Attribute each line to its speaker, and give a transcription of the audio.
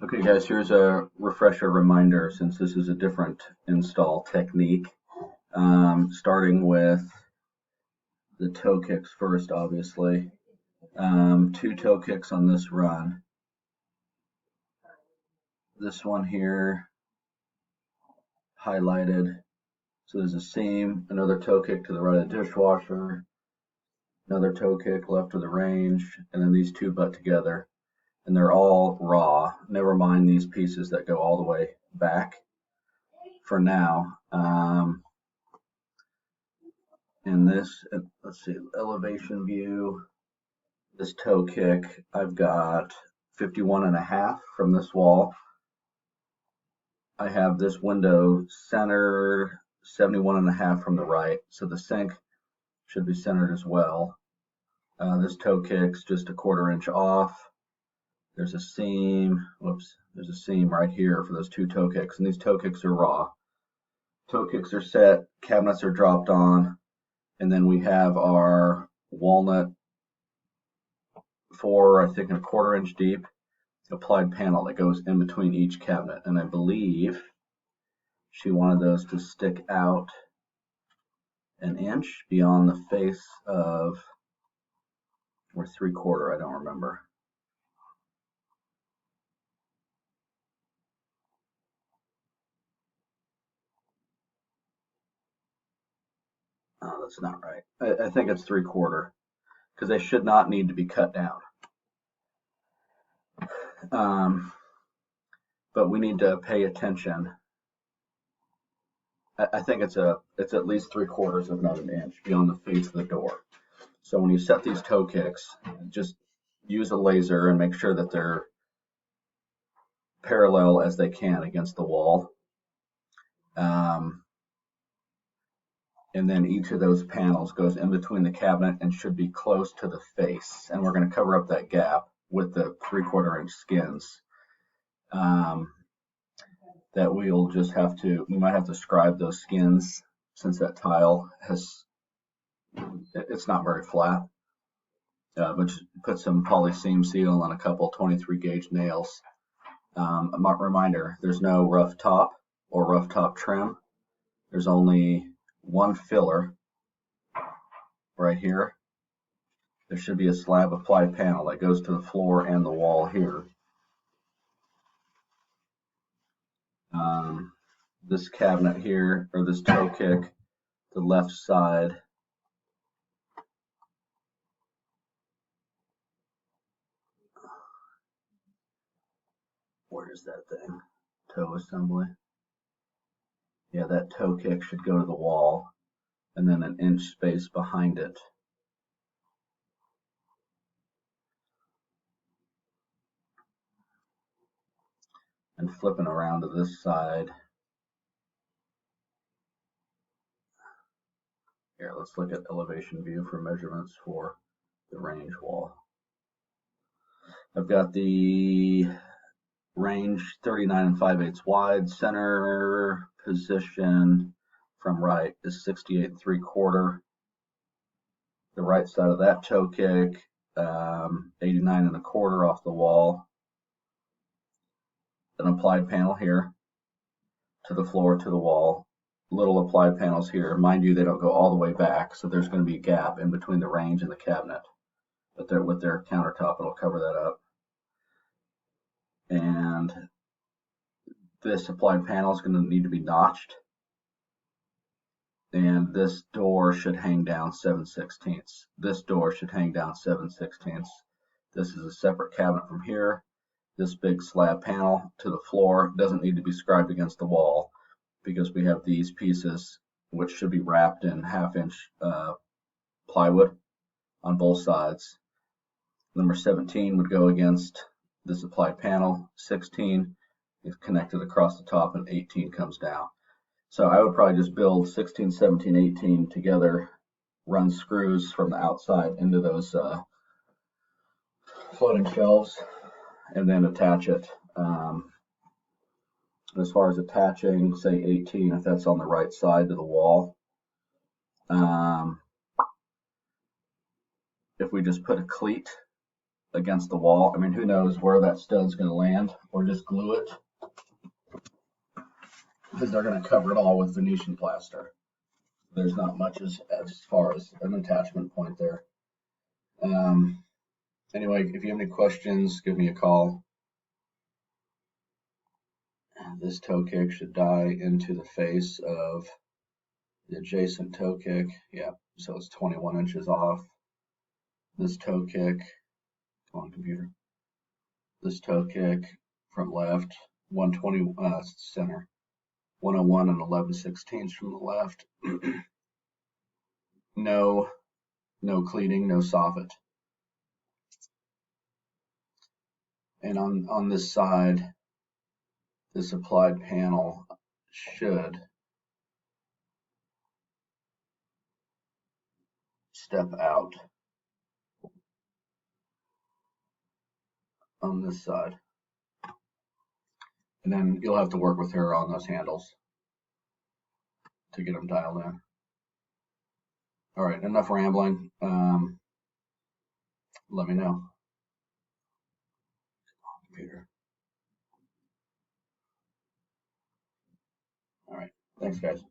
Speaker 1: Okay guys, here's a refresher reminder since this is a different install technique. Starting with the toe kicks first, obviously. 2 toe kicks on this run. This one here highlighted. So there's a seam, another toe kick to the right of the dishwasher, another toe kick left of the range, and then these 2 butt together. And they're all raw. Never mind these pieces that go all the way back for now. In this, let's see, elevation view, this toe kick, I've got 51.5 from this wall. I have this window centered 71.5 from the right, so the sink should be centered as well. This toe kick's just a 1/4 inch off. There's a seam, there's a seam right here for those 2 toe kicks, and these toe kicks are raw. Toe kicks are set, cabinets are dropped on, and then we have our walnut 4, I think, and a 1/4 inch deep applied panel that goes in between each cabinet. And I believe she wanted those to stick out 1 inch beyond the face of, or 3/4, I don't remember. Oh, that's not right. I think it's 3/4 because they should not need to be cut down. But we need to pay attention. I think it's at least 3/4, if not 1 inch, beyond the face of the door. So when you set these toe kicks, just use a laser and make sure that they're parallel as they can against the wall. And then each of those panels goes in between the cabinet and should be close to the face. And we're going to cover up that gap with the 3/4 inch skins. That we'll just have to, we might have to scribe those skins since that tile it's not very flat. But just put some poly seam seal on a couple 23 gauge nails. A reminder, there's no rough top or rough top trim. There's only one filler right here. There should be a slab applied panel that goes to the floor and the wall here. This cabinet here, or this toe kick, the left side, where is that thing? Toe assembly. Yeah, that toe kick should go to the wall, and then 1 inch space behind it. And flipping around to this side. Here, let's look at elevation view for measurements for the range wall. I've got the range 39 5/8 wide. Center position from right is 68 3/4. The right side of that toe kick, 89 1/4 off the wall. An applied panel here to the floor, to the wall. Little applied panels here. Mind you, they don't go all the way back, so there's going to be a gap in between the range and the cabinet. But with their countertop, it'll cover that up. And this applied panel is going to need to be notched. And this door should hang down 7/16. This door should hang down 7/16. This is a separate cabinet from here. This big slab panel to the floor doesn't need to be scribed against the wall because we have these pieces which should be wrapped in 1/2 inch plywood on both sides. Number 17 would go against this applied panel. 16 is connected across the top, and 18 comes down. So I would probably just build 16, 17, 18 together, run screws from the outside into those floating shelves, and then attach it. As far as attaching, say 18, if that's on the right side to the wall. If we just put a cleat against the wall. I mean, who knows where that stud's going to land, or just glue it, because they're going to cover it all with Venetian plaster. There's not much as far as an attachment point there. Anyway, if you have any questions, give me a call. This toe kick should die into the face of the adjacent toe kick. Yeah, so it's 21 inches off. This toe kick, come on computer. This toe kick from left, 120 center, 101 and 11/16 from the left. No cleating, no soffit. And on this side, this applied panel should step out on this side. And then you'll have to work with her on those handles to get them dialed in. All right, enough rambling. Let me know. Computer. All right, thanks guys.